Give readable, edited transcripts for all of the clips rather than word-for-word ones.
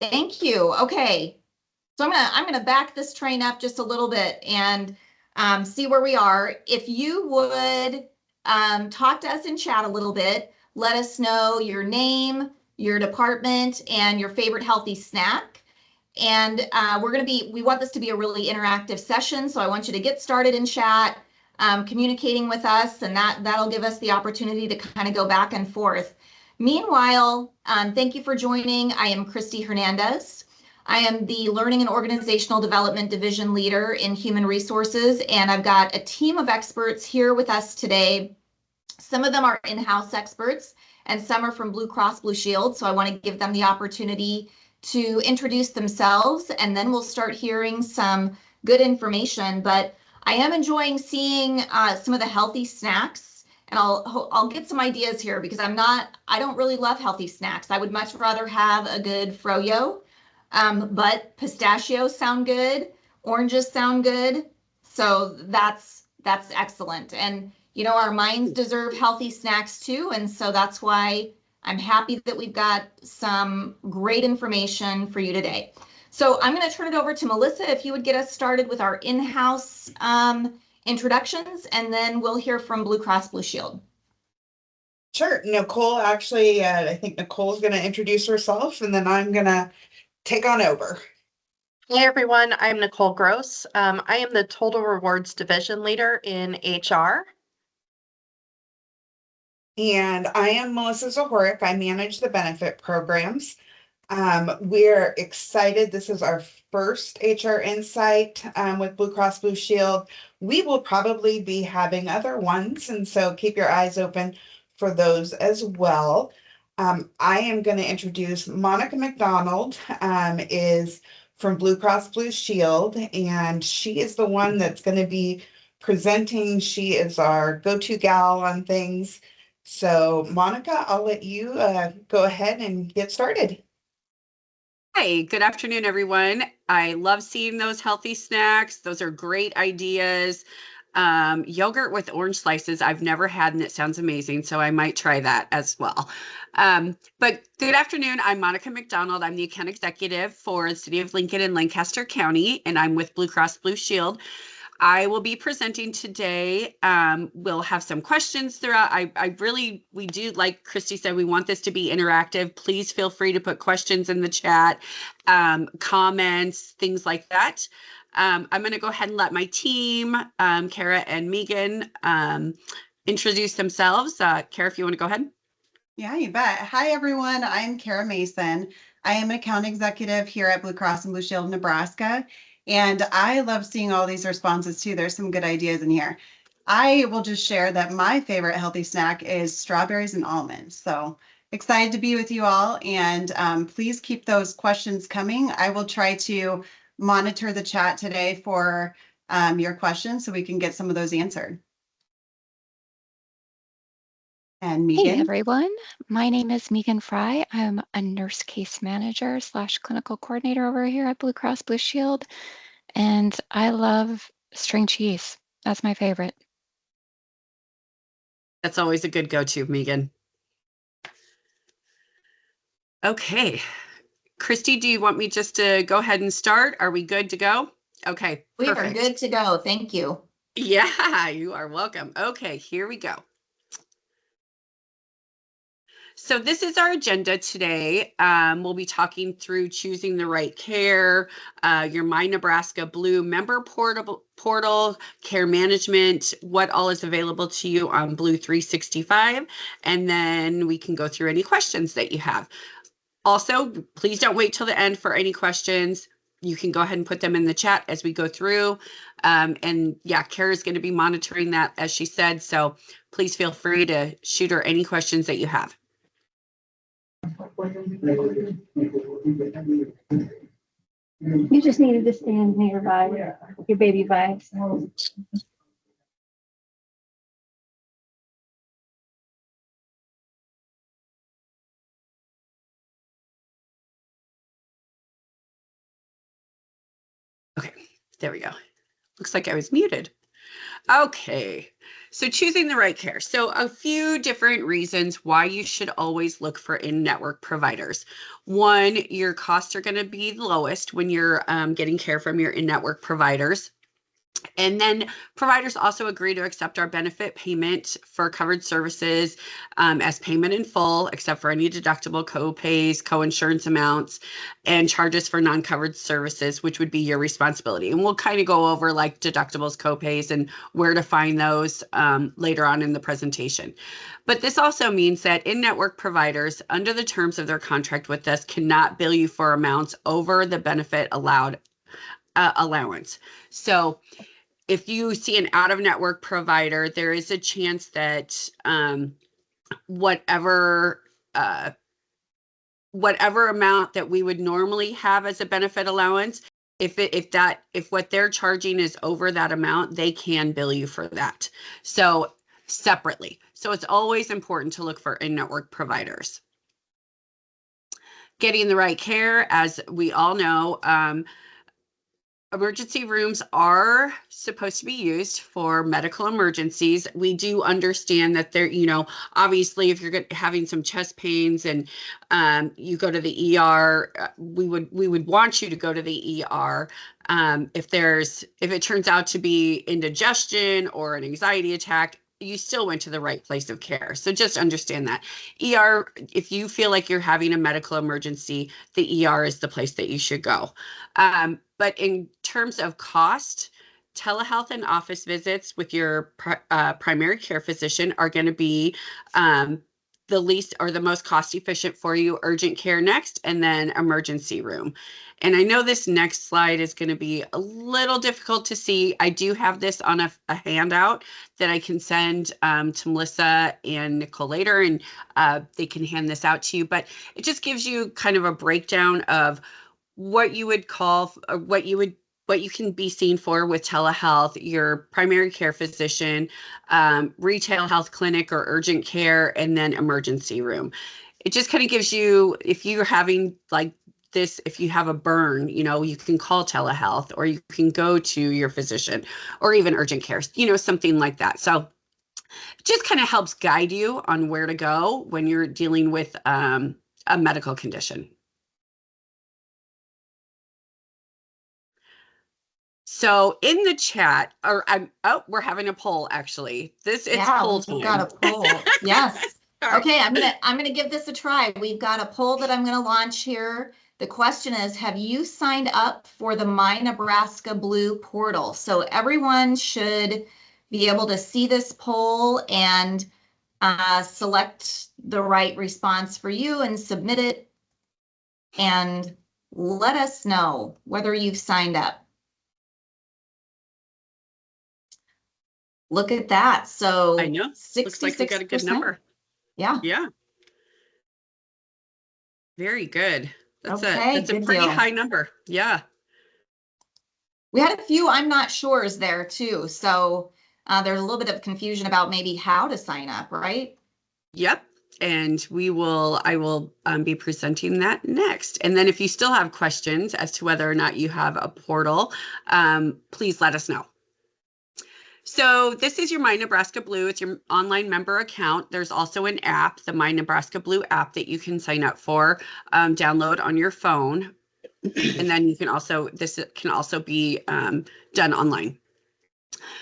Thank you. Okay. So I'm gonna back this train up just a little bit and see where we are. If you would talk to us in chat a little bit, let us know your name, your department, and your favorite healthy snack. And we want this to be a really interactive session. So I want you to get started in chat, communicating with us, and that'll give us the opportunity to kind of go back and forth. Meanwhile, thank you for joining. I am Christy Hernandez. I am the Learning and Organizational Development Division Leader in Human Resources, and I've got a team of experts here with us today. Some of them are in-house experts, and some are from Blue Cross Blue Shield, so I want to give them the opportunity to introduce themselves, and then we'll start hearing some good information. But I am enjoying seeing some of the healthy snacks, and I'll get some ideas here because I don't really love healthy snacks. I would much rather have a good froyo, but pistachios sound good, oranges sound good, so that's excellent. And our minds deserve healthy snacks too, and so that's why I'm happy that we've got some great information for you today. So I'm going to turn it over to Melissa if you would get us started with our in-house introductions, and then we'll hear from Blue Cross Blue Shield. Sure. Nicole, actually, I think Nicole's going to introduce herself, and then I'm going to take on over. Hey everyone, I'm Nicole Gross. I am the Total Rewards Division Leader in HR. And I am Melissa Zohoric. I manage the benefit programs. We're excited. This is our first HR Insight with Blue Cross Blue Shield. We will probably be having other ones, and so keep your eyes open for those as well. I am going to introduce Monica McDonald, is from Blue Cross Blue Shield, and she is the one that's going to be presenting. She is our go-to gal on things. So Monica, I'll let you go ahead and get started. Hi, good afternoon, everyone. I love seeing those healthy snacks. Those are great ideas. Yogurt with orange slices, I've never had, and it sounds amazing, so I might try that as well. But good afternoon, I'm Monica McDonald. I'm the account executive for the City of Lincoln and Lancaster County, and I'm with Blue Cross Blue Shield. I will be presenting today. We'll have some questions throughout. We do, like Christy said, we want this to be interactive. Please feel free to put questions in the chat, comments, things like that. I'm going to go ahead and let my team, Kara and Megan, introduce themselves. Kara, if you want to go ahead. Yeah, you bet. Hi, everyone. I'm Kara Mason. I am an account executive here at Blue Cross and Blue Shield, Nebraska. And I love seeing all these responses too. There's some good ideas in here. I will just share that my favorite healthy snack is strawberries and almonds. So excited to be with you all. And please keep those questions coming. I will try to monitor the chat today for your questions so we can get some of those answered. And Megan. Hey everyone, my name is Megan Fry. I'm a nurse case manager / clinical coordinator over here at Blue Cross Blue Shield, and I love string cheese. That's my favorite. That's always a good go-to, Megan. Okay, Christy, do you want me just to go ahead and start? Are we good to go? Okay, we are good to go. Thank you. Yeah, you are welcome. Okay, here we go. So this is our agenda today. We'll be talking through choosing the right care, your My Nebraska Blue member portal, care management, what all is available to you on Blue 365, and then we can go through any questions that you have. Also, please don't wait till the end for any questions. You can go ahead and put them in the chat as we go through. And yeah, Kara is going to be monitoring that, as she said, so please feel free to shoot her any questions that you have. You just needed to stand nearby your baby vibes. Okay, there we go. Looks like I was muted. Okay, so choosing the right care. So a few different reasons why you should always look for in-network providers. One, your costs are going to be lowest when you're getting care from your in-network providers. And then providers also agree to accept our benefit payment for covered services as payment in full, except for any deductible co-pays, co-insurance amounts, and charges for non-covered services, which would be your responsibility. And we'll kind of go over like deductibles, co-pays, and where to find those later on in the presentation. But this also means that in-network providers, under the terms of their contract with us, cannot bill you for amounts over the benefit allowance. So if you see an out-of-network provider, there is a chance that whatever amount that we would normally have as a benefit allowance, if what they're charging is over that amount, they can bill you for that. So separately. So it's always important to look for in-network providers. Getting the right care, as we all know, emergency rooms are supposed to be used for medical emergencies. We do understand that they're, obviously if you're having some chest pains and you go to the ER, we would want you to go to the ER. If it turns out to be indigestion or an anxiety attack, you still went to the right place of care. So just understand that. ER, if you feel like you're having a medical emergency, the ER is the place that you should go. But in terms of cost, telehealth and office visits with your primary care physician are going to be the least or the most cost efficient for you. Urgent care next, and then emergency room. And I know this next slide is going to be a little difficult to see. I do have this on a handout that I can send to Melissa and Nicole later, and they can hand this out to you. But it just gives you kind of a breakdown of what you would call, what you can be seen for with telehealth, your primary care physician, retail health clinic or urgent care, and then emergency room. It just kind of gives you, if you're having like this, if you have a burn, you can call telehealth, or you can go to your physician, or even urgent care, something like that. So it just kind of helps guide you on where to go when you're dealing with a medical condition. So in the chat, we're having a poll actually. It's poll time. We've got a poll. Yes. Okay, I'm gonna give this a try. We've got a poll that I'm gonna launch here. The question is, have you signed up for the My Nebraska Blue portal? So everyone should be able to see this poll and select the right response for you and submit it, and let us know whether you've signed up. Look at that. So I know. 66%. Looks like we got a good number. Yeah. Yeah. Very good. That's Okay, a pretty deal. high number. Yeah. We had a few I'm not sure's there too. So there's a little bit of confusion about maybe how to sign up, right? Yep. And I will be presenting that next. And then if you still have questions as to whether or not you have a portal, please let us know. So this is your My Nebraska Blue. It's your online member account. There's also an app, the My Nebraska Blue app, that you can sign up for, download on your phone. And then this can also be done online.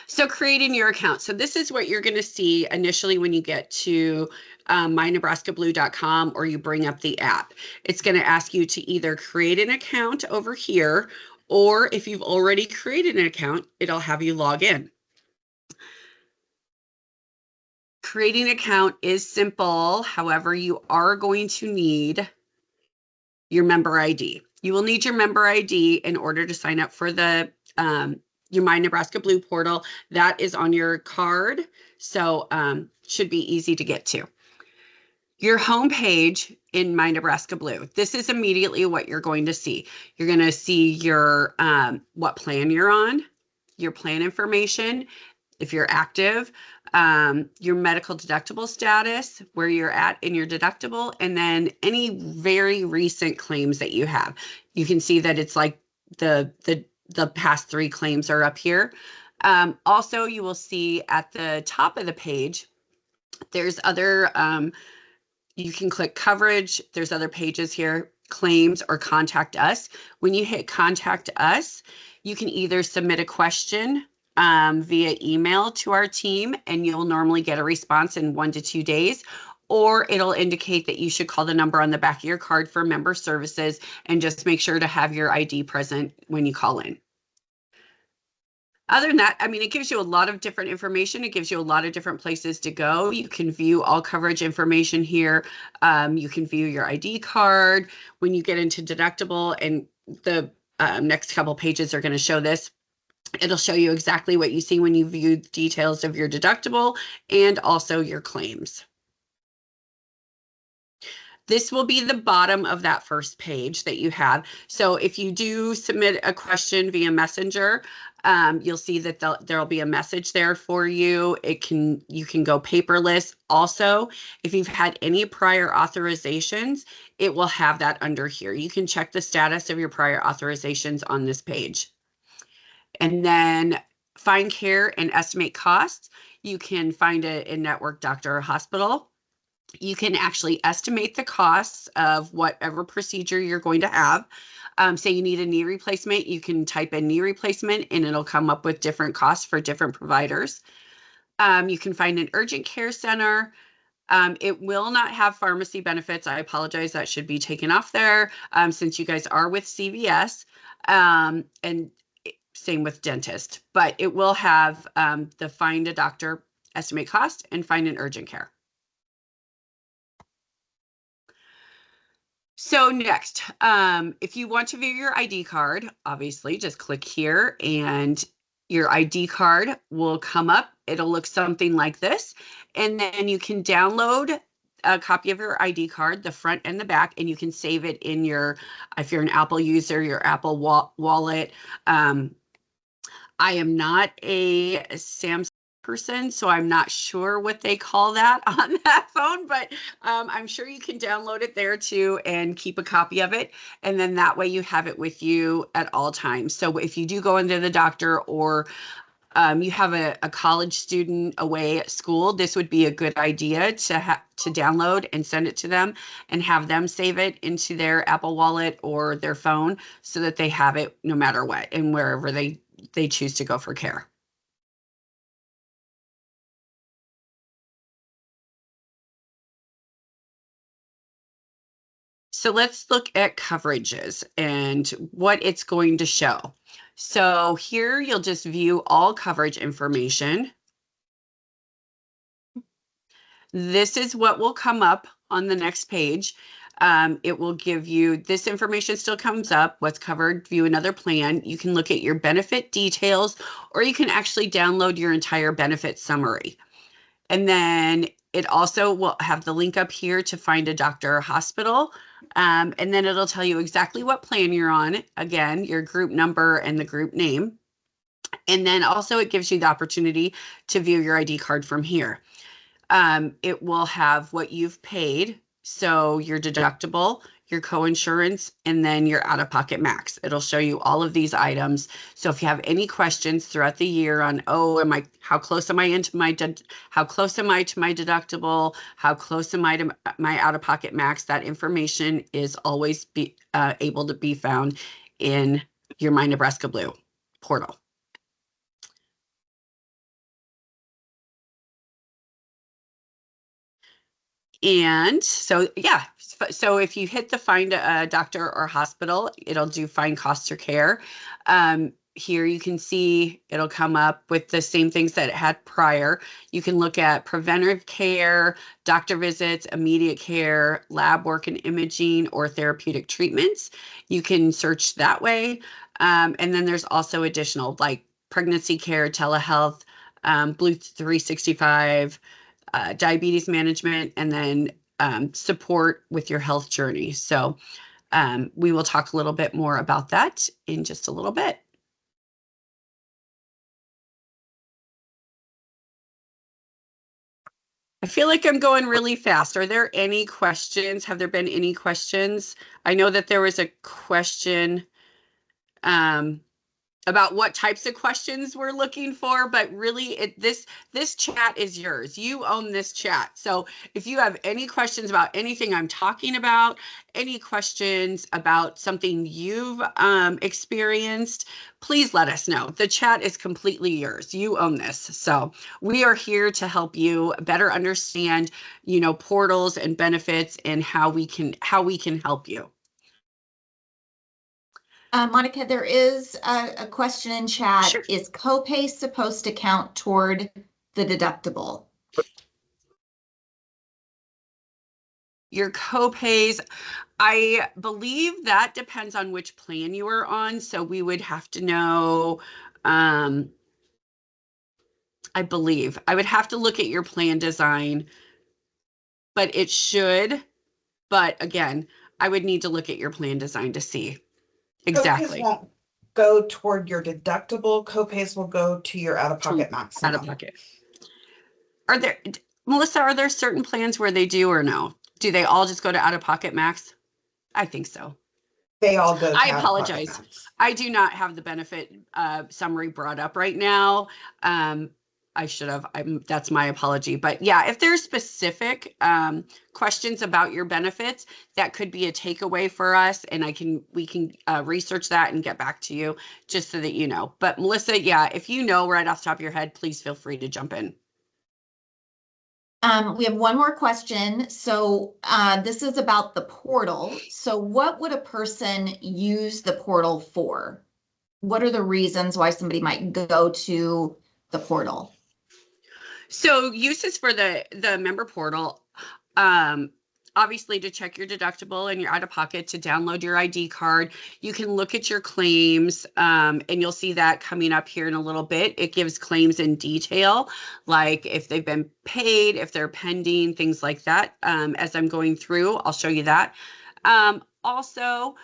So creating your account. So this is what you're going to see initially when you get to mynebraskablue.com or you bring up the app. It's going to ask you to either create an account over here, or if you've already created an account, it'll have you log in. Creating an account is simple. However, you are going to need your member ID. You will need your member ID in order to sign up for the your My Nebraska Blue portal. That is on your card, so should be easy to get to. Your home page in My Nebraska Blue. This is immediately what you're going to see. You're going to see your what plan you're on, your plan information, if you're active, your medical deductible status, where you're at in your deductible, and then any very recent claims that you have. You can see that it's like the past 3 claims are up here. Also, you will see at the top of the page, there's other, you can click coverage. There's other pages here, claims or contact us. When you hit contact us, you can either submit a question via email to our team, and you'll normally get a response in 1 to 2 days, or it'll indicate that you should call the number on the back of your card for member services, and just make sure to have your ID present when you call in. Other than that, I mean, it gives you a lot of different information. It gives you a lot of different places to go. You can view all coverage information here. You can view your ID card. When you get into deductible, and the next couple pages are going to show this, it'll show you exactly what you see when you view details of your deductible and also your claims. This will be the bottom of that first page that you have. So if you do submit a question via Messenger, you'll see that there'll be a message there for you. You can go paperless. Also, if you've had any prior authorizations, it will have that under here. You can check the status of your prior authorizations on this page. And then find care and estimate costs. You can find a in-network doctor or hospital. You can actually estimate the costs of whatever procedure you're going to have. Say you need a knee replacement, you can type in knee replacement and it'll come up with different costs for different providers. You can find an urgent care center. It will not have pharmacy benefits. I apologize, that should be taken off there since you guys are with CVS. And same with dentist, but it will have the find a doctor, estimate cost, and find an urgent care. So next, if you want to view your ID card, obviously just click here and your ID card will come up. It'll look something like this. And then you can download a copy of your ID card, the front and the back, and you can save it in your, if you're an Apple user, your Apple wallet. I am not a Samsung person, so I'm not sure what they call that on that phone, but I'm sure you can download it there too and keep a copy of it. And then that way you have it with you at all times. So if you do go into the doctor or you have a college student away at school, this would be a good idea to download and send it to them and have them save it into their Apple Wallet or their phone so that they have it no matter what and wherever they choose to go for care. So let's look at coverages and what it's going to show. So here you'll just view all coverage information. This is what will come up on the next page. It will give you, this information still comes up, what's covered, view another plan. You can look at your benefit details, or you can actually download your entire benefit summary. And then it also will have the link up here to find a doctor or hospital. And then it'll tell you exactly what plan you're on. Again, your group number and the group name. And then also it gives you the opportunity to view your ID card from here. It will have what you've paid. So your deductible, your co-insurance, and then your out-of-pocket max. It'll show you all of these items. So if you have any questions throughout the year on, how close am I to my deductible? How close am I to my out-of-pocket max? That information is always able to be found in your My Nebraska Blue portal. And so, yeah, so if you hit the find a doctor or hospital, it'll do find costs or care. Here you can see it'll come up with the same things that it had prior. You can look at preventive care, doctor visits, immediate care, lab work and imaging, or therapeutic treatments. You can search that way. And then there's also additional like pregnancy care, telehealth, Blue 365, diabetes management, and then support with your health journey. So we will talk a little bit more about that in just a little bit. I feel like I'm going really fast. Are there any questions? Have there been any questions? I know that there was a question about what types of questions we're looking for, but really this chat is yours. You own this chat. So if you have any questions about anything I'm talking about, any questions about something you've experienced, please let us know. The chat is completely yours. You own this. So we are here to help you better understand, portals and benefits and how we can help you. Monica, there is a question in chat. Sure. Is copay supposed to count toward the deductible? Your copays, I believe that depends on which plan you are on. So we would have to know, I believe I would have to look at your plan design, but it should. But again, I would need to look at your plan design to see exactly. Copays won't go toward your deductible. Copays will go to your out-of-pocket maximum. Out of pocket. Melissa, are there certain plans where they do or no? Do they all just go to out-of-pocket max? I think so. They all go to I out-of-pocket apologize. max. I do not have the benefit summary brought up right now. I should have. That's my apology. But yeah, if there's specific questions about your benefits, that could be a takeaway for us, and we can research that and get back to you just so that you know. But Melissa, yeah, if you know right off the top of your head, please feel free to jump in. We have one more question. So this is about the portal. So what would a person use the portal for? What are the reasons why somebody might go to the portal? So uses for the member portal, obviously to check your deductible and your out of pocket, to download your ID card. You can look at your claims and you'll see that coming up here in a little bit. It gives claims in detail, like if they've been paid, if they're pending, things like that. As I'm going through, I'll show you that. Also,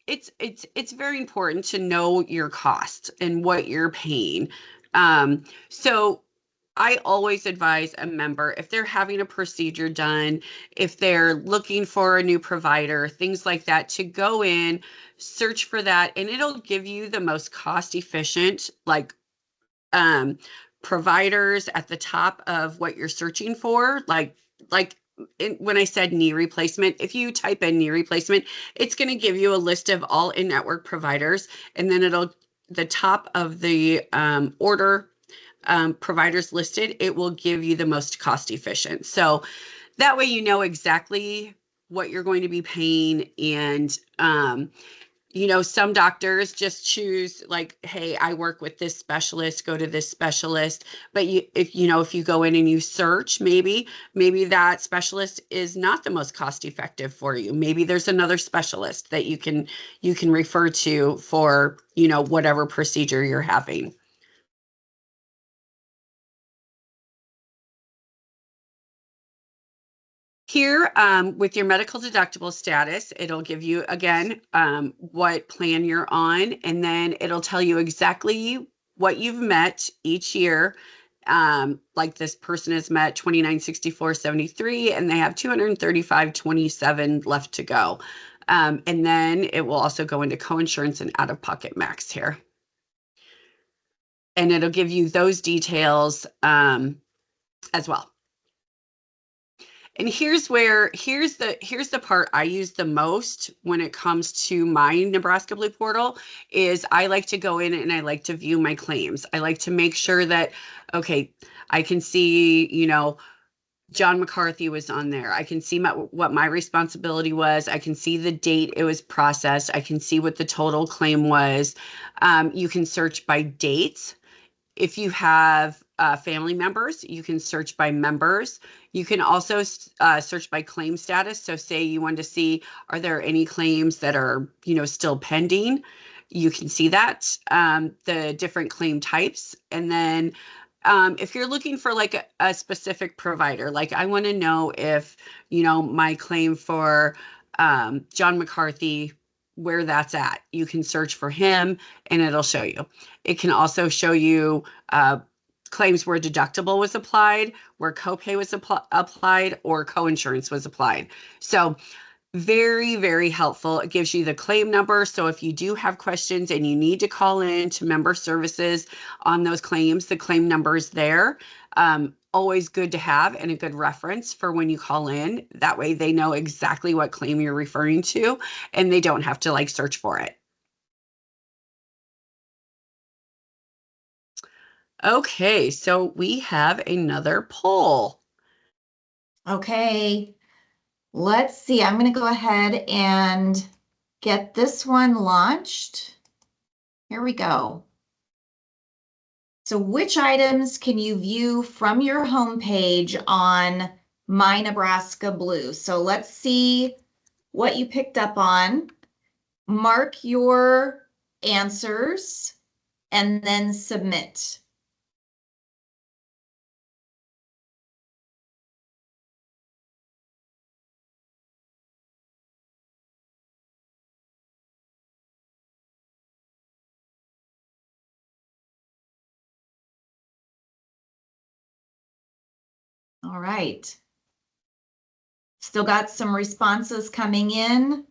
it's very important to know your costs and what you're paying. So I always advise a member, if they're having a procedure done, if they're looking for a new provider, things like that, to go in, search for that, and it'll give you the most cost efficient, providers at the top of what you're searching for. When I said knee replacement, if you type in knee replacement, it's going to give you a list of all in-network providers, and then the top of the order providers listed, it will give you the most cost efficient. So that way you know exactly what you're going to be paying. And some doctors just choose, like, hey, I work with this specialist, go to this specialist. But if you go in and you search, maybe that specialist is not the most cost effective for you. Maybe there's another specialist that you can refer to for whatever procedure you're having. Here, with your medical deductible status, it'll give you, again, what plan you're on, and then it'll tell you exactly what you've met each year. Like this person has met 2964.73, and they have 235.27 left to go. And then it will also go into coinsurance and out-of-pocket max here. And it'll give you those details as well. And here's the part I use the most when it comes to my Nebraska Blue portal is I like to go in and I like to view my claims. I like to make sure that, okay, I can see, John McCarthy was on there. I can see what my responsibility was. I can see the date it was processed. I can see what the total claim was. You can search by dates. If you have family members, you can search by members. You can also search by claim status. So say you want to see, are there any claims that are, still pending? You can see that, the different claim types. And then if you're looking for like a specific provider, like I want to know if, my claim for John McCarthy, where that's at, you can search for him and it'll show you. It can also show you claims where deductible was applied, where copay was applied, or coinsurance was applied. So Very, very helpful. It gives you the claim number. So if you do have questions and you need to call in to member services on those claims, the claim number is there. Always good to have and a good reference for when you call in. That way they know exactly what claim you're referring to and they don't have to like search for it. Okay, so we have another poll. Okay, let's see. I'm going to go ahead and get this one launched. Here we go. So which items can you view from your homepage on My Nebraska Blue? So let's see what you picked up on. Mark your answers and then submit. All right. Still got some responses coming in.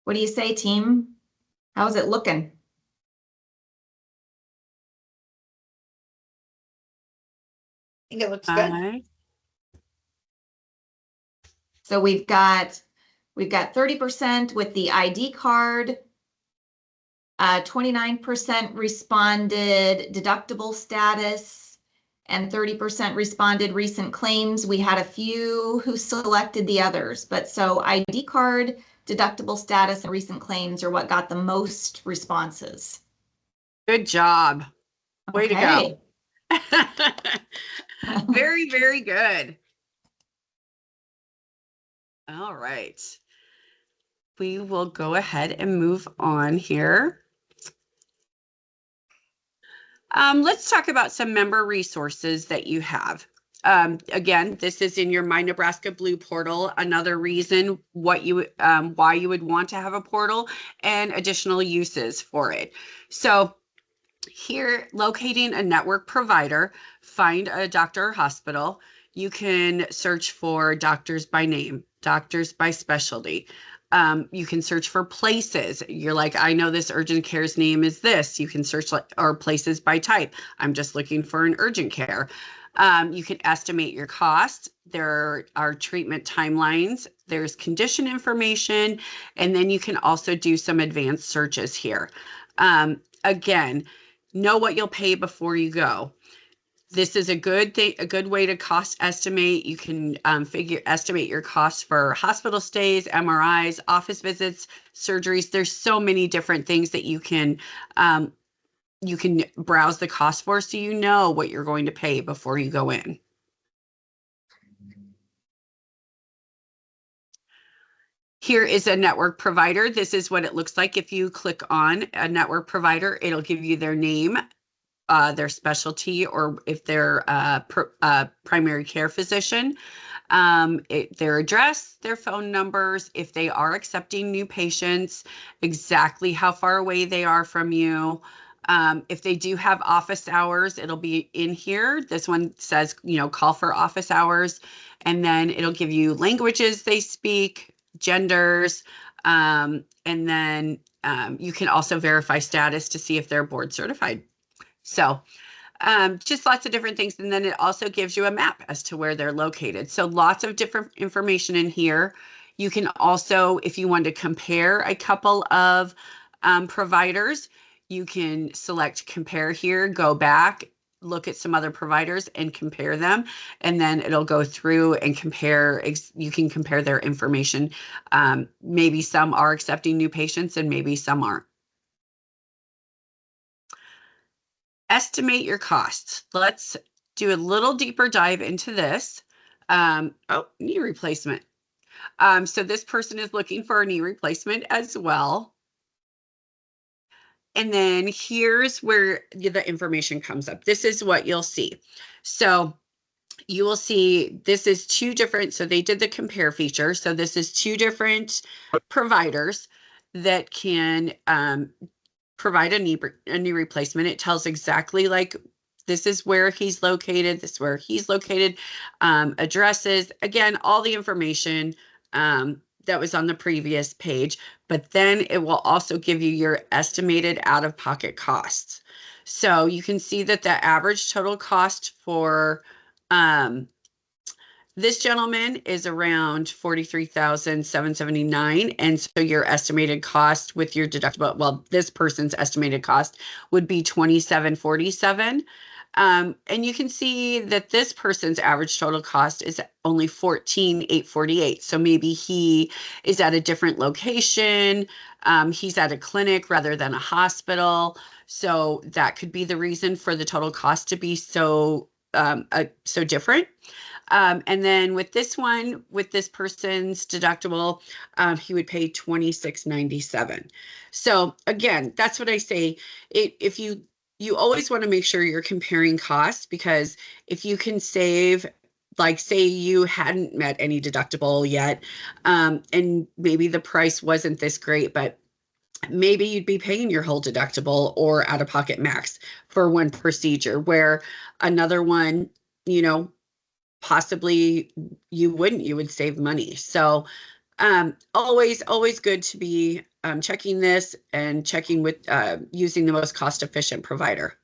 What do you say, team? How's it looking? I think it looks good. Hi. So we've got 30% with the ID card. 29% responded deductible status, and 30% responded recent claims. We had a few who selected the others, but so ID card, deductible status, and recent claims are what got the most responses. Good job. Way to Okay. go. Very, very good. All right. We will go ahead and move on here. Let's talk about some member resources that you have. Again, this is in your My Nebraska Blue portal. Another reason why you would want to have a portal and additional uses for it. So here, locating a network provider, find a doctor or hospital. You can search for doctors by name, doctors by specialty. You can search for places. You're like, I know this urgent care's name is this. You can search or places by type. I'm just looking for an urgent care. You can estimate your cost. There are treatment timelines. There's condition information, and then you can also do some advanced searches here. Again, know what you'll pay before you go. This is a good thing, a good way to cost estimate. You can estimate your costs for hospital stays, MRIs, office visits, surgeries. There's so many different things that you can browse the cost for, so you know what you're going to pay before you go in. Here is a network provider. This is what it looks like. If you click on a network provider, it'll give you their name, their specialty, or if they're a primary care physician, their address, their phone numbers, if they are accepting new patients, exactly how far away they are from you. If they do have office hours, it'll be in here. This one says, call for office hours, and then it'll give you languages they speak, genders, and then you can also verify status to see if they're board certified. So just lots of different things. And then it also gives you a map as to where they're located. So lots of different information in here. You can also, if you want to compare a couple of providers, you can select compare here, go back, look at some other providers and compare them. And then it'll go through and compare, you can compare their information. Maybe some are accepting new patients and maybe some aren't. Estimate your costs. Let's do a little deeper dive into this. Knee replacement. So this person is looking for a knee replacement as well. And then here's where the information comes up. This is what you'll see. So you will see this is two different, so they did the compare feature. So this is two different providers that can provide a knee replacement. It tells exactly like this is where he's located, this is where he's located, addresses, again, all the information that that was on the previous page, but then it will also give you your estimated out-of-pocket costs. So you can see that the average total cost for this gentleman is around $43,779. And so your estimated cost with your deductible, well, this person's estimated cost would be $2,747. And you can see that this person's average total cost is only $14,848. So maybe he is at a different location. He's at a clinic rather than a hospital. So that could be the reason for the total cost to be so different. And then with this one, with this person's deductible, he would pay $26.97. So again, that's what I say. If you always want to make sure you're comparing costs, because if you can save, like say you hadn't met any deductible yet, and maybe the price wasn't this great, but maybe you'd be paying your whole deductible or out-of-pocket max for one procedure, where another one, you know, possibly you would save money. So always good to be checking this and checking with using the most cost efficient provider.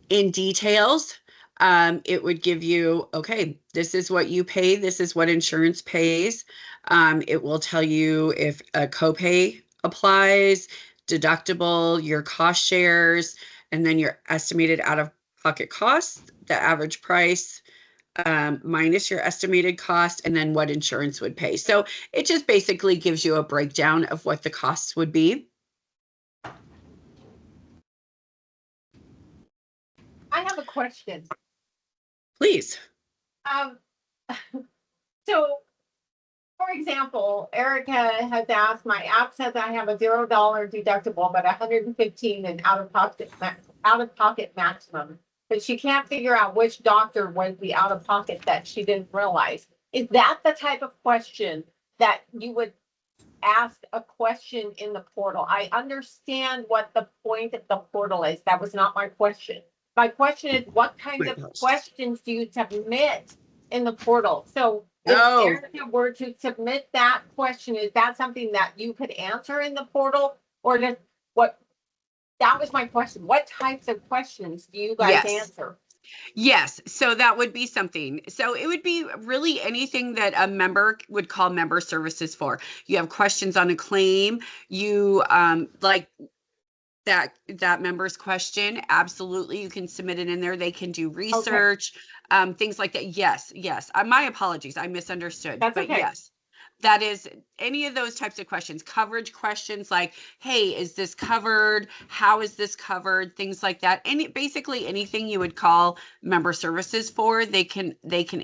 In details, it would give you, okay, this is what you pay, this is what insurance pays. It will tell you if a copay applies, deductible, your cost shares, and then your estimated out-of-pocket costs, the average price, minus your estimated cost, and then what insurance would pay. So it just basically gives you a breakdown of what the costs would be. I have a question. Please. So, for example, Erica has asked, my app says I have a $0 deductible, but 115 in out-of-pocket maximum. But she can't figure out which doctor was the out-of-pocket that she didn't realize. Is that the type of question that you would ask a question in the portal? I understand what the point of the portal is. That was not my question. My question is, what kinds of questions do you submit in the portal? So if Erica were to submit that question, is that something that you could answer in the portal? Or does what? That was my question. What types of questions do you guys answer? Yes, so that would be something. So it would be really anything that a member would call member services for. You have questions on a claim, you like that member's question, absolutely, you can submit it in there. They can do research, things like that. Yes. My apologies, I misunderstood. That's but okay. Yes, that is any of those types of questions. Coverage questions like, hey, is this covered? How is this covered? Things like that. Basically anything you would call member services for, they can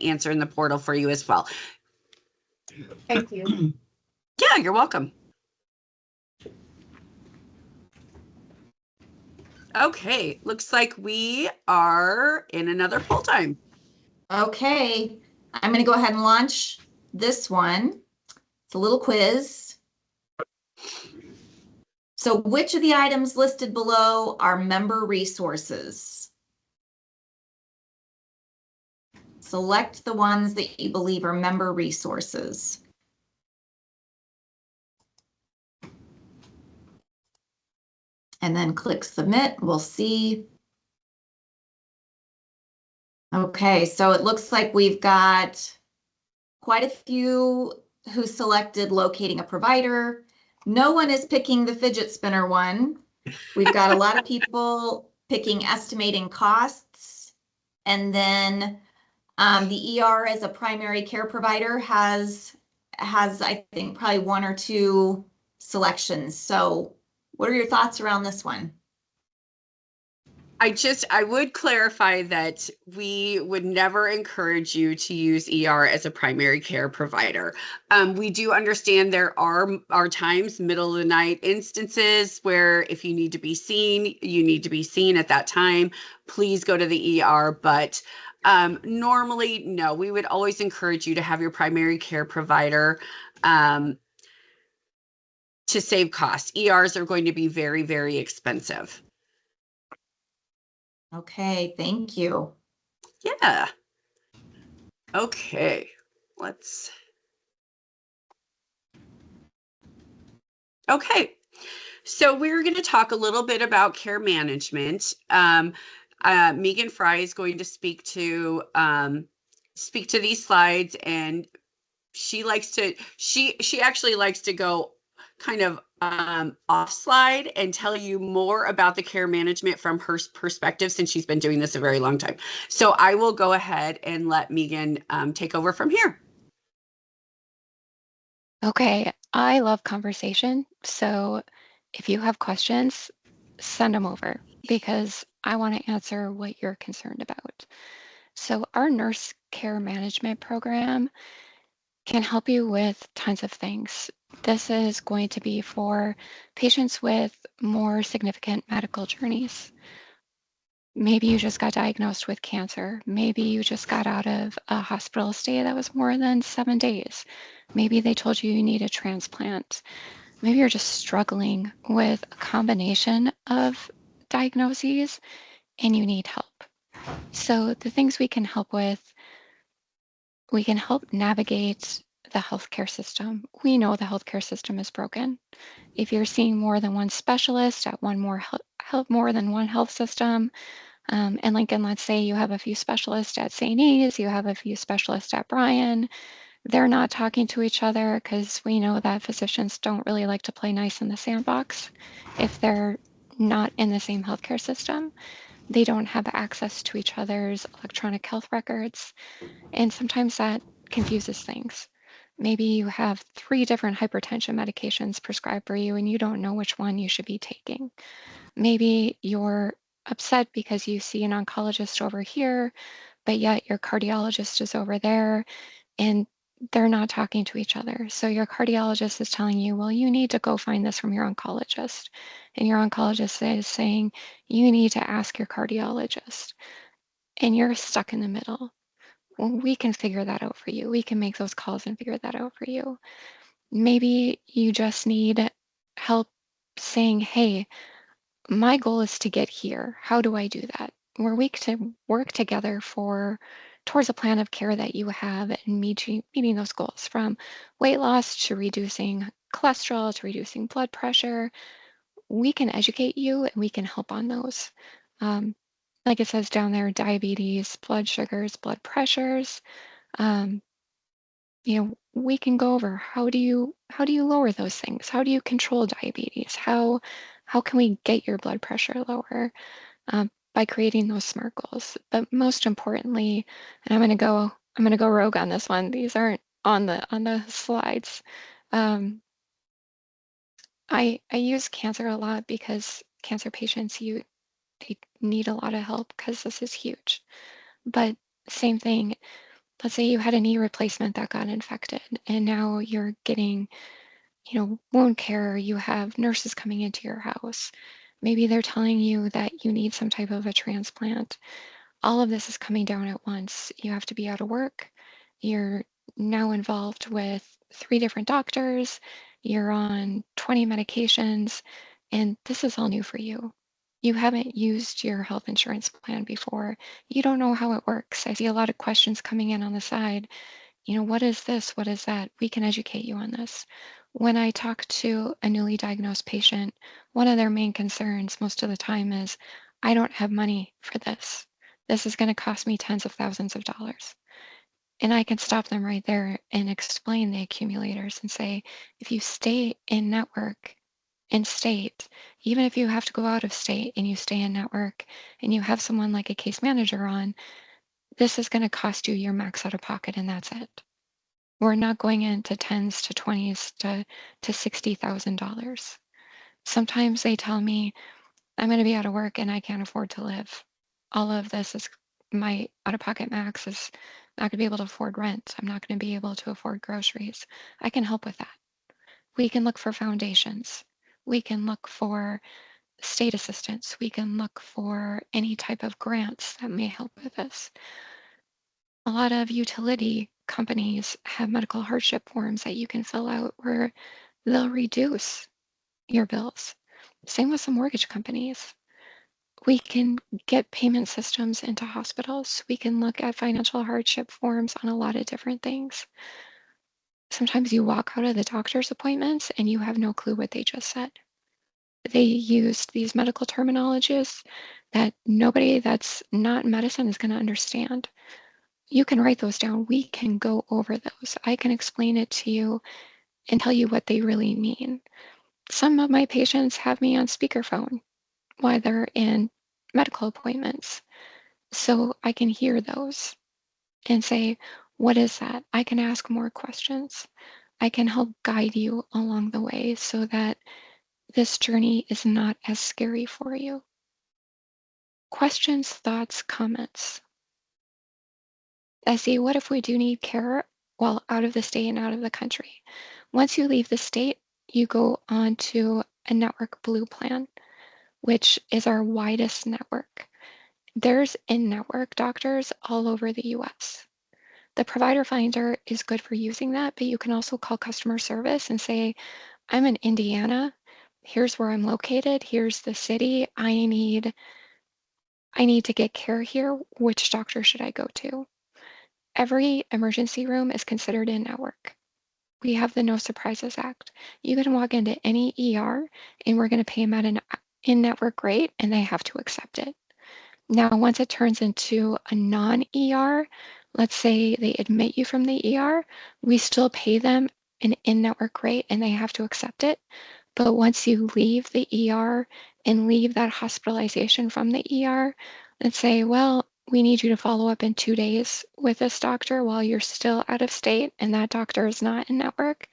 answer in the portal for you as well. Thank you. Yeah, you're welcome. Okay, looks like we are in another poll time. Okay, I'm going to go ahead and launch this one. It's a little quiz. So which of the items listed below are member resources? Select the ones that you believe are member resources. And then click submit. We'll see. Okay, so it looks like we've got quite a few who selected locating a provider. No one is picking the fidget spinner one. We've got a lot of people picking estimating costs. And then the ER as a primary care provider has, I think, probably one or two selections. So what are your thoughts around this one? I would clarify that we would never encourage you to use ER as a primary care provider. We do understand there are times, middle of the night instances where if you need to be seen, you need to be seen at that time. Please go to the ER. But normally, no, we would always encourage you to have your primary care provider to save costs. ERs are going to be very, very expensive. Okay, thank you. Yeah. Okay, let's. Okay, so we're going to talk a little bit about care management. Megan Fry is going to speak to these slides, and she actually likes to go kind of off slide and tell you more about the care management from her perspective, since she's been doing this a very long time. So I will go ahead and let Megan take over from here. Okay, I love conversation. So if you have questions, send them over because I want to answer what you're concerned about. So our nurse care management program can help you with tons of things. This is going to be for patients with more significant medical journeys. Maybe you just got diagnosed with cancer. Maybe you just got out of a hospital stay that was more than 7 days. Maybe they told you you need a transplant. Maybe you're just struggling with a combination of diagnoses and you need help. So the things we can help with, we can help navigate the healthcare system. We know the healthcare system is broken. If you're seeing more than one specialist at more than one health system, and Lincoln, let's say you have a few specialists at St. E's, you have a few specialists at Bryan, they're not talking to each other because we know that physicians don't really like to play nice in the sandbox if they're not in the same healthcare system. They don't have access to each other's electronic health records. And sometimes that confuses things. Maybe you have 3 different hypertension medications prescribed for you and you don't know which one you should be taking. Maybe you're upset because you see an oncologist over here, but yet your cardiologist is over there and they're not talking to each other. So your cardiologist is telling you, well, you need to go find this from your oncologist. And your oncologist is saying, you need to ask your cardiologist. And you're stuck in the middle. Well, we can figure that out for you. We can make those calls and figure that out for you. Maybe you just need help saying, hey, my goal is to get here. How do I do that? We're weak to work together towards a plan of care that you have and meeting those goals, from weight loss to reducing cholesterol to reducing blood pressure. We can educate you and we can help on those. Like it says down there, diabetes, blood sugars, blood pressures. Um, we can go over how do you lower those things? How do you control diabetes? How can we get your blood pressure lower? By creating those SMART goals. But most importantly, and I'm gonna go rogue on this one. These aren't on the slides. I use cancer a lot because cancer patients they need a lot of help because this is huge. But same thing, let's say you had a knee replacement that got infected and now you're getting, wound care, you have nurses coming into your house. Maybe they're telling you that you need some type of a transplant. All of this is coming down at once. You have to be out of work. You're now involved with 3 different doctors. You're on 20 medications, and this is all new for you. You haven't used your health insurance plan before. You don't know how it works. I see a lot of questions coming in on the side. What is this? What is that? We can educate you on this. When I talk to a newly diagnosed patient, one of their main concerns most of the time is, I don't have money for this. This is going to cost me tens of thousands of dollars. And I can stop them right there and explain the accumulators and say, if you stay in network, in state, even if you have to go out of state and you stay in network and you have someone like a case manager on, this is going to cost you your max out of pocket and that's it. We're not going into tens to 20s to $60,000. Sometimes they tell me, I'm going to be out of work and I can't afford to live. All of this is my out-of-pocket max is not going to be able to afford rent. I'm not going to be able to afford groceries. I can help with that. We can look for foundations. We can look for state assistance. We can look for any type of grants that may help with this. A lot of utility companies have medical hardship forms that you can fill out where they'll reduce your bills. Same with some mortgage companies. We can get payment systems into hospitals. We can look at financial hardship forms on a lot of different things. Sometimes you walk out of the doctor's appointments and you have no clue what they just said. They used these medical terminologies that nobody that's not in medicine is going to understand. You can write those down. We can go over those. I can explain it to you and tell you what they really mean. Some of my patients have me on speakerphone while they're in medical appointments. So I can hear those and say, what is that? I can ask more questions. I can help guide you along the way so that this journey is not as scary for you. Questions, thoughts, comments. Essie, what if we do need care while out of the state and out of the country? Once you leave the state, you go on to a Network Blue plan, which is our widest network. There's in-network doctors all over the US. The provider finder is good for using that, but you can also call customer service and say, I'm in Indiana. Here's where I'm located. Here's the city. I need to get care here. Which doctor should I go to? Every emergency room is considered in-network. We have the No Surprises Act. You can walk into any ER and we're going to pay them at an in-network rate and they have to accept it. Now, once it turns into a non-ER, let's say they admit you from the ER, we still pay them an in-network rate and they have to accept it. But once you leave the ER and leave that hospitalization from the ER, let's say, well, we need you to follow up in 2 days with this doctor while you're still out of state and that doctor is not in network,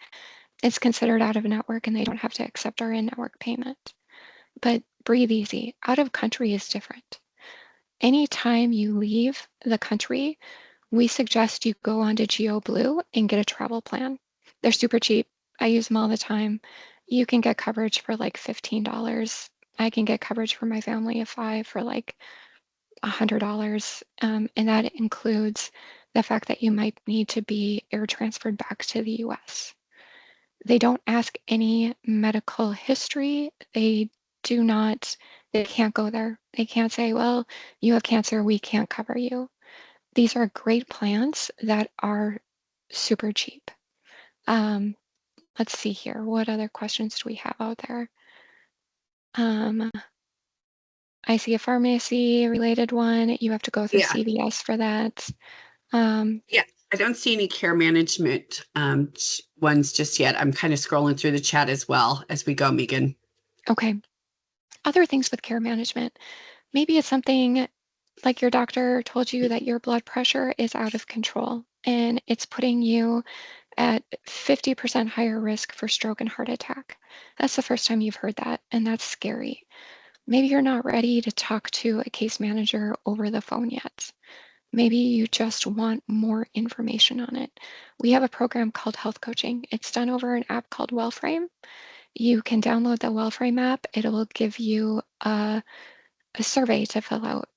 it's considered out of network and they don't have to accept our in-network payment. But breathe easy. Out of country is different. Anytime you leave the country, we suggest you go onto GeoBlue and get a travel plan. They're super cheap. I use them all the time. You can get coverage for like $15. I can get coverage for my family of 5 for like $100. And that includes the fact that you might need to be air transferred back to the US. They don't ask any medical history. They can't go there. They can't say, well, you have cancer, we can't cover you. These are great plans that are super cheap. Let's see here. What other questions do we have out there? I see a pharmacy related one. You have to go through Yeah. CVS for that. Yeah, I don't see any care management ones just yet. I'm kind of scrolling through the chat as well as we go, Megan. Okay. Other things with care management. Maybe it's something like your doctor told you that your blood pressure is out of control and it's putting you at 50% higher risk for stroke and heart attack. That's the first time you've heard that, and that's scary. Maybe you're not ready to talk to a case manager over the phone yet. Maybe you just want more information on it. We have a program called Health Coaching. It's done over an app called Wellframe. You can download the Wellframe app. It will give you a survey to fill out,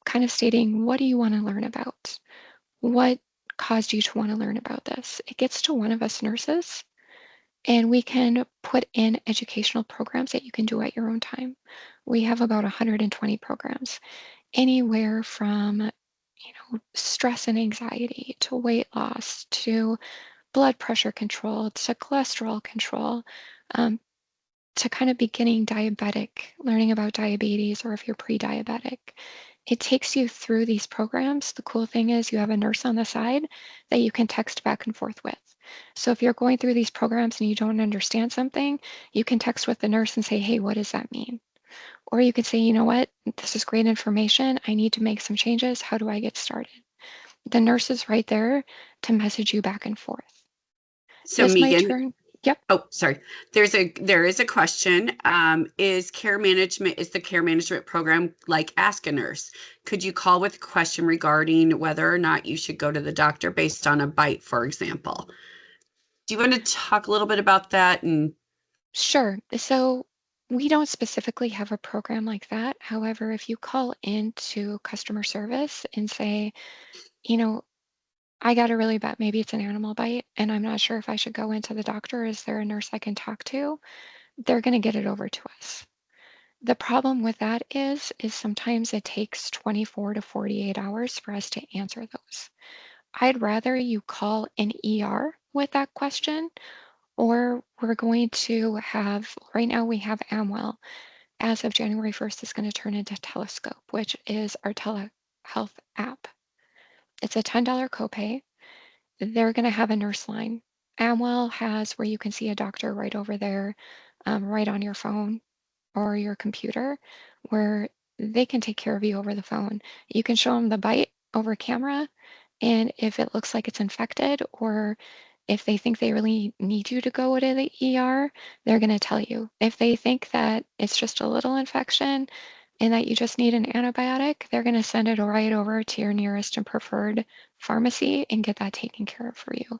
kind of stating, what do you want to learn about? What caused you to want to learn about this? It gets to one of us nurses, and we can put in educational programs that you can do at your own time. We have about 120 programs, anywhere from stress and anxiety to weight loss to blood pressure control to cholesterol control, to kind of beginning diabetic, learning about diabetes, or if you're pre-diabetic. It takes you through these programs. The cool thing is you have a nurse on the side that you can text back and forth with. So if you're going through these programs and you don't understand something, you can text with the nurse and say, hey, what does that mean? Or you could say, you know what, this is great information. I need to make some changes. How do I get started? The nurse is right there to message you back and forth. So This might Megan, turn, yep. oh, sorry. There is a question. Is the care management program like Ask a Nurse? Could you call with a question regarding whether or not you should go to the doctor based on a bite, for example? Do you want to talk a little bit about that? And Sure. So we don't specifically have a program like that. However, if you call into customer service and say, I got a really bad, maybe it's an animal bite, and I'm not sure if I should go into the doctor. Is there a nurse I can talk to? They're going to get it over to us. The problem with that is sometimes it takes 24 to 48 hours for us to answer those. I'd rather you call an ER with that question, or we're going to have, right now we have Amwell. As of January 1st, is going to turn into Telescope, which is our telehealth app. It's a $10 copay. They're going to have a nurse line. Amwell has where you can see a doctor right over there, right on your phone or your computer, where they can take care of you over the phone. You can show them the bite over camera, and if it looks like it's infected, or if they think they really need you to go to the ER, they're going to tell you. If they think that it's just a little infection and that you just need an antibiotic, they're going to send it right over to your nearest and preferred pharmacy and get that taken care of for you.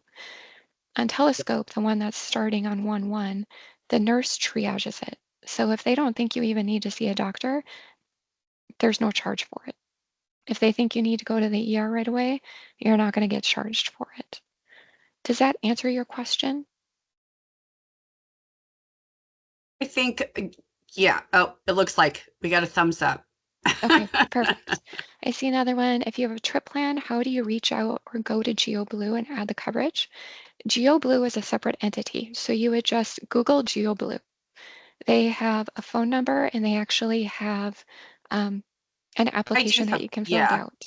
On Telescope, the one that's starting on 1/1, the nurse triages it. So if they don't think you even need to see a doctor, there's no charge for it. If they think you need to go to the ER right away, you're not going to get charged for it. Does that answer your question? I think, yeah. Oh, it looks like we got a thumbs up. Okay, perfect. I see another one. If you have a trip plan, how do you reach out or go to GeoBlue and add the coverage? GeoBlue is a separate entity, so you would just Google GeoBlue. They have a phone number and they actually have an application that you can fill out.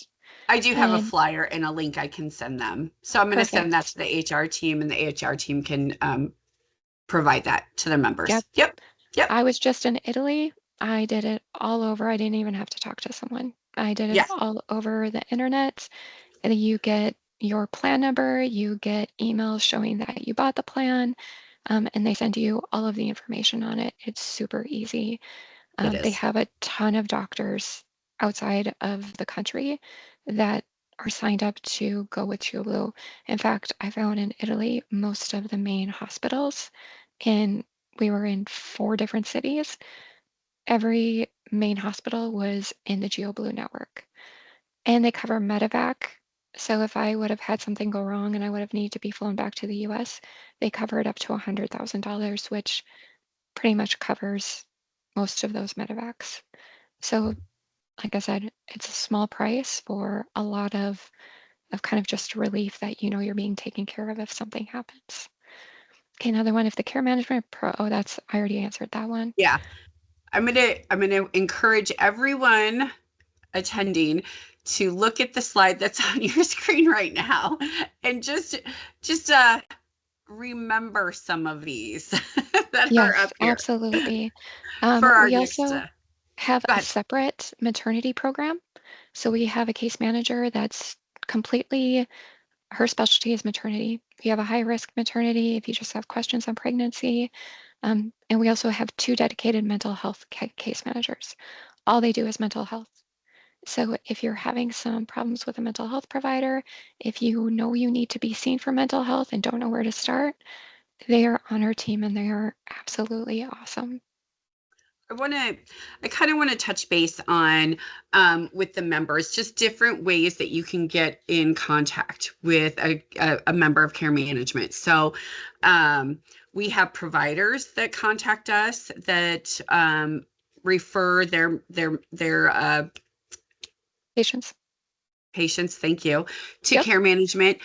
I do have a And flyer and a link I can send them. So I'm going to send that perfect. to the HR team, and the HR team can provide that to their members. Yep. Yep. Yep. I was just in Italy. I did it all over. I didn't even have to talk to someone. I did it Yeah. all over the internet. And you get your plan number, you get emails showing that you bought the plan, and they send you all of the information on it. It's super easy. It They is. have a ton of doctors outside of the country that are signed up to go with GeoBlue. In fact, I found in Italy, most of the main hospitals we were in 4 different cities. Every main hospital was in the GeoBlue network. And they cover medevac. So if I would have had something go wrong and I would have needed to be flown back to the US, they cover it up to $100,000, which pretty much covers most of those medevacs. So like I said, it's a small price for a lot of kind of just relief that you know you're being taken care of if something happens. Okay, another one. If the care management pro, oh, that's, I already answered that one. Yeah. I'm gonna encourage everyone attending to look at the slide that's on your screen right now and just remember some of these that are Yes, up here absolutely. for our We next. also have Go a ahead. separate maternity program. So we have a case manager that's completely, her specialty is maternity. If you have a high risk maternity, if you just have questions on pregnancy, and we also have 2 dedicated mental health case managers. All they do is mental health. So if you're having some problems with a mental health provider, if you know you need to be seen for mental health and don't know where to start, they are on our team and they are absolutely awesome. I kind of want to touch base on with the members, just different ways that you can get in contact with a member of care management. So we have providers that contact us that refer their Patients. patients, thank you, to Yep. care management.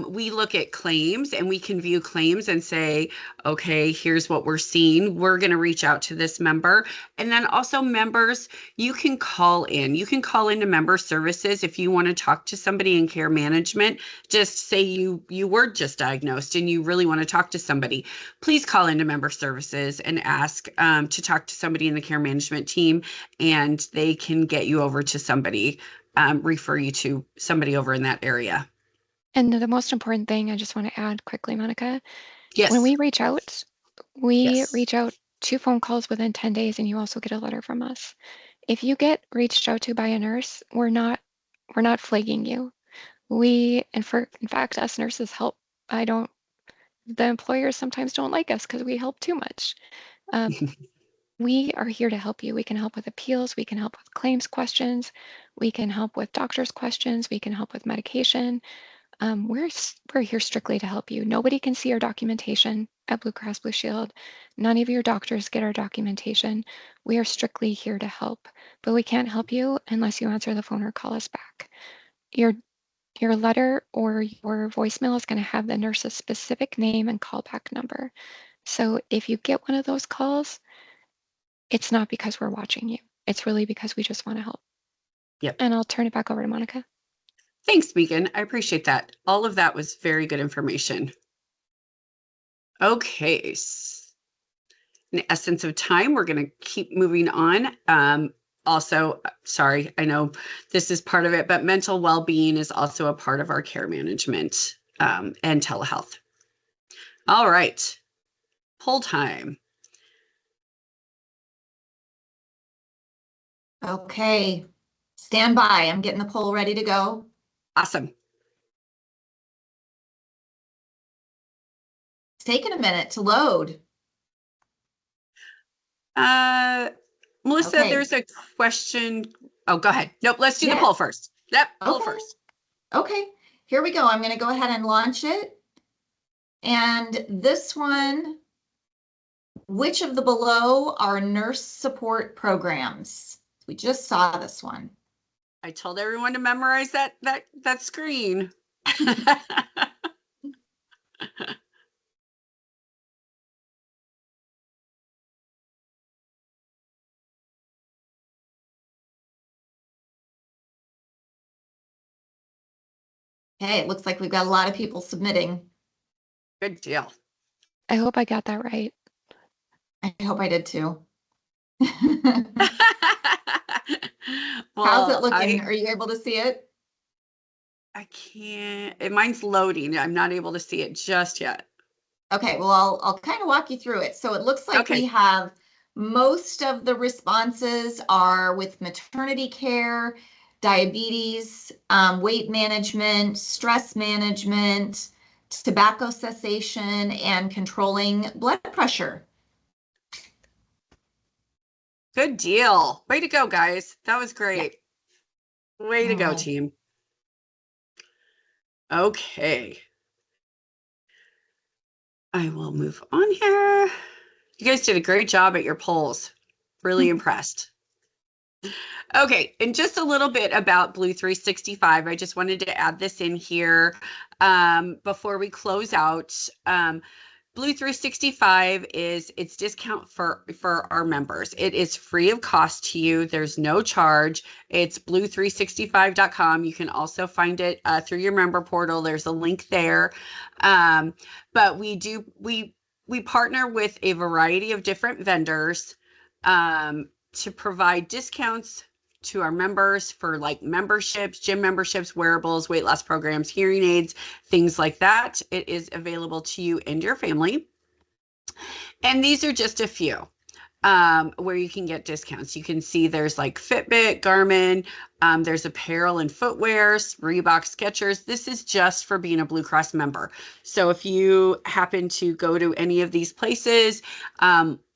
We look at claims and we can view claims and say, okay, here's what we're seeing. We're going to reach out to this member. And then also members, you can call in. You can call into member services if you want to talk to somebody in care management. Just say you were just diagnosed and you really want to talk to somebody. Please call into member services and ask to talk to somebody in the care management team, and they can get you over to somebody. Refer you to somebody over in that area. And the most important thing I just want to add quickly, Monica, Yes. when we reach out, we Yes. reach out 2 phone calls within 10 days and you also get a letter from us. If you get reached out to by a nurse, we're not flagging you. In fact, us nurses help. The employers sometimes don't like us because we help too much. We are here to help you. We can help with appeals. We can help with claims questions. We can help with doctor's questions. We can help with medication. We're here strictly to help you. Nobody can see our documentation. at Blue Cross Blue Shield. None of your doctors get our documentation. We are strictly here to help, but we can't help you unless you answer the phone or call us back. Your letter or your voicemail is going to have the nurse's specific name and callback number. So if you get one of those calls, it's not because we're watching you. It's really because we just want to help. Yep. And I'll turn it back over to Monica. Thanks, Megan. I appreciate that. All of that was very good information. Okay. In the essence of time, we're going to keep moving on. Also, sorry, I know this is part of it, but mental well-being is also a part of our care management and telehealth. All right. Poll time. Okay, stand by. I'm getting the poll ready to go. Awesome. It's taking a minute to load. Melissa, Okay. there's a question. Oh, go ahead. Nope, let's do the Yeah. poll first. Yep, poll Okay. first. Okay, here we go. I'm going to go ahead and launch it. And this one, which of the below are nurse support programs? We just saw this one. I told everyone to memorize that screen. Okay, it looks like we've got a lot of people submitting. Good deal. I hope I got that right. I hope I did too. Well, How's it looking? Are you able to see it? I can't. Mine's loading. I'm not able to see it just yet. Okay, well, I'll kind of walk you through it. So it looks like Okay. we have most of the responses are with maternity care, diabetes, weight management, stress management, tobacco cessation, and controlling blood pressure. Good deal. Way to go, guys. That was great. Way to go, Alright. team. Okay. I will move on here. You guys did a great job at your polls. Really impressed. Okay, and just a little bit about Blue 365. I just wanted to add this in here before we close out. Blue 365 is its discount for our members. It is free of cost to you. There's no charge. It's blue365.com. You can also find it through your member portal. There's a link there. But we partner with a variety of different vendors to provide discounts to our members for like memberships, gym memberships, wearables, weight loss programs, hearing aids, things like that. It is available to you and your family. And these are just a few where you can get discounts. You can see there's like Fitbit, Garmin, there's apparel and footwear, Reebok, Skechers. This is just for being a Blue Cross member. So if you happen to go to any of these places,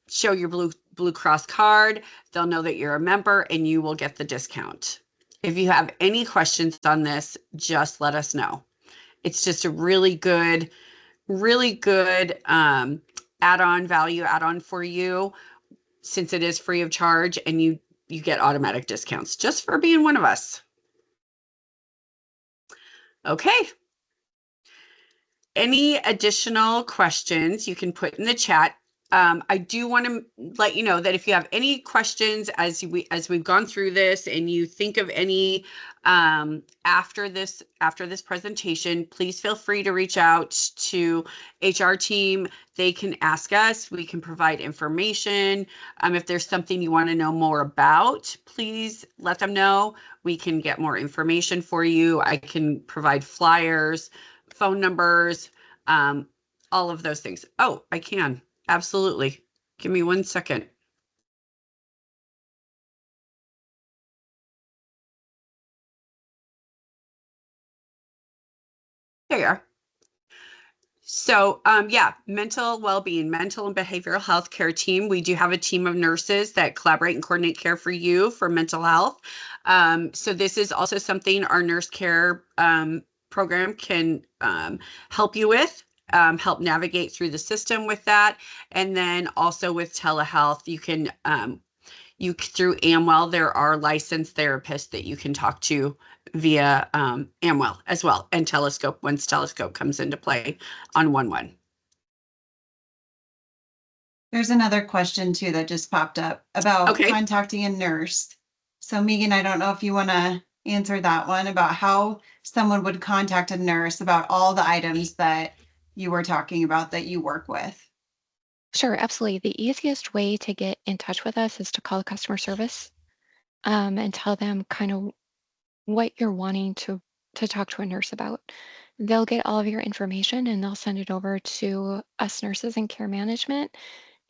show your Blue Cross card, they'll know that you're a member and you will get the discount. If you have any questions on this, just let us know. It's just a really good add-on value add-on for you, since it is free of charge and you get automatic discounts just for being one of us. Okay. Any additional questions you can put in the chat. I do want to let you know that if you have any questions as we've gone through this and you think of any after this presentation, please feel free to reach out to HR team. They can ask us. We can provide information. If there's something you want to know more about, please let them know. We can get more information for you. I can provide flyers, phone numbers, all of those things. Oh, I can. Absolutely. Give me 1 second. There you are. So, yeah, mental well-being, mental and behavioral health care team. We do have a team of nurses that collaborate and coordinate care for you for mental health. So this is also something our nurse care program can help you with. help navigate through the system with that. And then also with telehealth, you can, through Amwell, there are licensed therapists that you can talk to via Amwell as well, and Telescope once Telescope comes into play on 1/1. There's another question too that just popped up about Okay. contacting a nurse. So Megan, I don't know if you want to answer that one about how someone would contact a nurse about all the items that you were talking about that you work with. Sure, absolutely. The easiest way to get in touch with us is to call customer service and tell them kind of what you're wanting to talk to a nurse about. They'll get all of your information and they'll send it over to us nurses in care management,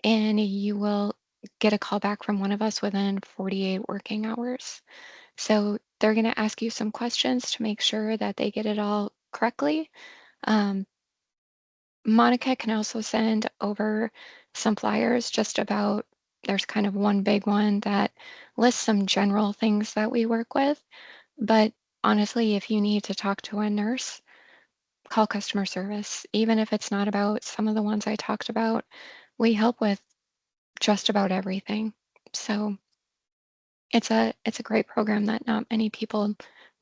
and you will get a call back from one of us within 48 working hours. So they're going to ask you some questions to make sure that they get it all correctly. Monica can also send over some flyers just about, there's kind of one big one that lists some general things that we work with. But honestly, if you need to talk to a nurse, call customer service. Even if it's not about some of the ones I talked about, we help with just about everything. So it's a great program that not many people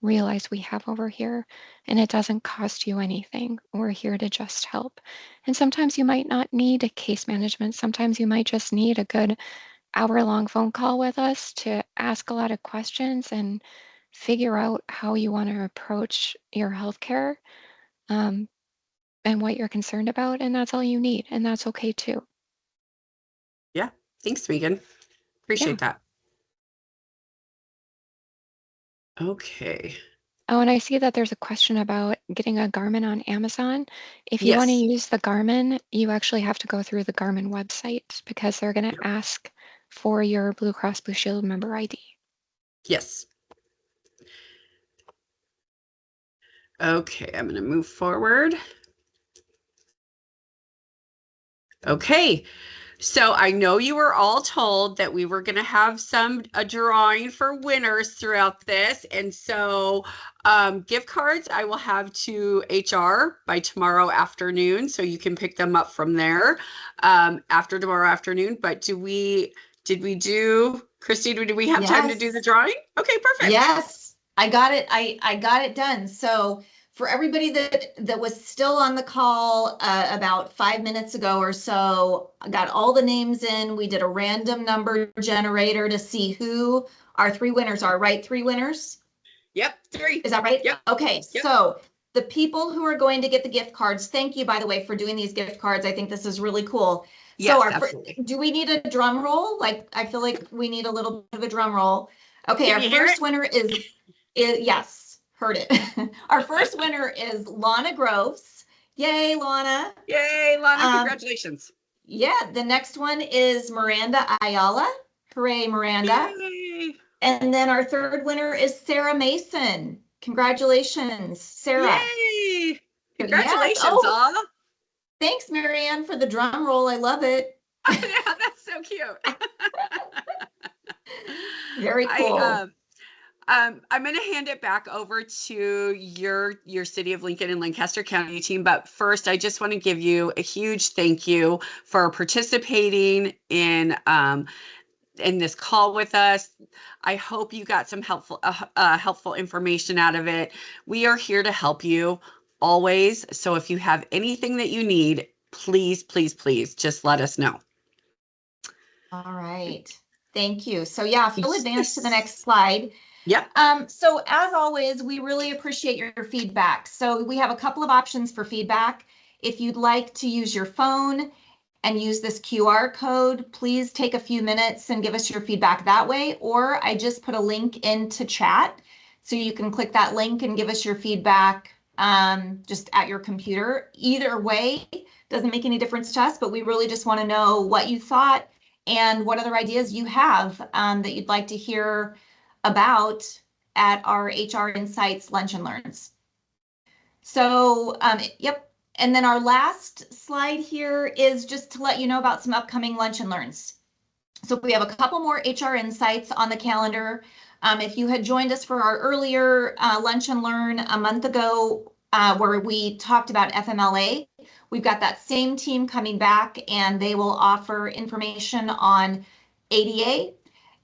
realize we have over here, and it doesn't cost you anything. We're here to just help. And sometimes you might not need a case management. Sometimes you might just need a good hour-long phone call with us to ask a lot of questions and figure out how you want to approach your healthcare, and what you're concerned about. And that's all you need. And that's okay too. Yeah. Thanks, Megan. Appreciate that. Okay. Oh, and I see that there's a question about getting a Garmin on Amazon. If you want to Yes. use the Garmin, you actually have to go through the Garmin website because they're going to ask for your Blue Cross Blue Shield member ID. Yes. Okay, I'm going to move forward. Okay, so I know you were all told that we were going to have a drawing for winners throughout this. And so gift cards I will have to HR by tomorrow afternoon, so you can pick them up from there after tomorrow afternoon. But did we do, Christy, did we have time to do the Yes. drawing? Okay, perfect. Yes, I got it. I got it done. So for everybody that was still on the call about 5 minutes ago or so, I got all the names in. We did a random number generator to see who our 3 winners are, right? 3 winners? Yep, 3. Is that right? Yep. Okay, Yep. so the people who are going to get the gift cards, thank you, by the way, for doing these gift cards. I think this is really cool. Yes, So absolutely. do we need a drum roll? Like, I feel like we need a little bit of a drum roll. Okay, Can our you hear first it? winner is yes, heard it. Our first winner is Lana Groves. Yay, Lana. Yay, Lana, congratulations. Yeah, the next one is Miranda Ayala. Hooray, Miranda. Yay. And then our third winner is Sarah Mason. Congratulations, Sarah. Yay! Congratulations, Yes. all. Thanks, Marianne, for the drum roll. I love it. Yeah, that's so cute. Very cool. I'm going to hand it back over to your City of Lincoln and Lancaster County team. But first, I just want to give you a huge thank you for participating in this call with us. I hope you got some helpful information out of it. We are here to help you always. So if you have anything that you need, please, please, please just let us know. All right. Thank you. So yeah, if you'll advance to the next slide. Yep. So as always, we really appreciate your feedback. So we have a couple of options for feedback. If you'd like to use your phone and use this QR code, please take a few minutes and give us your feedback that way. Or I just put a link into chat, so you can click that link and give us your feedback just at your computer. Either way, doesn't make any difference to us, but we really just want to know what you thought and what other ideas you have that you'd like to hear about at our HR Insights Lunch and Learns. So, yep. And then our last slide here is just to let you know about some upcoming Lunch and Learns. So we have a couple more HR Insights on the calendar. If you had joined us for our earlier Lunch and Learn a month ago, where we talked about FMLA, we've got that same team coming back, and they will offer information on ADA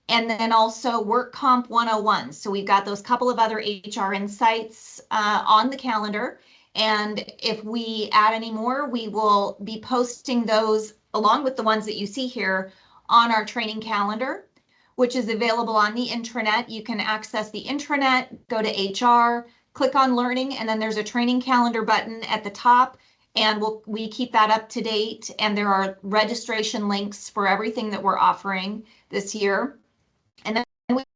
and then also Work Comp 101. So we've got those couple of other HR insights on the calendar. And if we add any more, we will be posting those along with the ones that you see here on our training calendar, which is available on the intranet. You can access the intranet, go to HR, click on learning, and then there's a training calendar button at the top. And we keep that up to date. And there are registration links for everything that we're offering this year. And then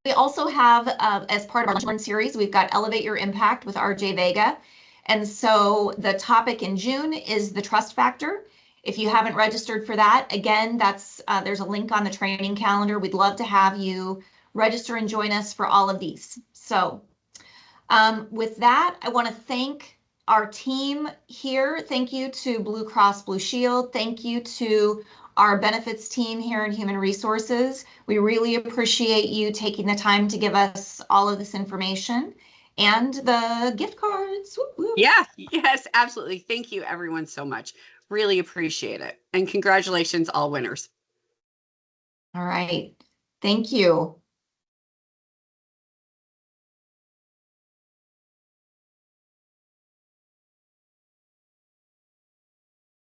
we also have, as part of our Lunch Learn series, we've got Elevate Your Impact with RJ Vega. And so the topic in June is the trust factor. If you haven't registered for that, again, that's there's a link on the training calendar. We'd love to have you register and join us for all of these. So with that, I want to thank our team here. Thank you to Blue Cross Blue Shield. Thank you to our benefits team here in Human Resources. We really appreciate you taking the time to give us all of this information and the gift cards. Whoop, whoop. Yeah, yes, absolutely. Thank you everyone so much. Really appreciate it. And congratulations, all winners. All right. Thank you.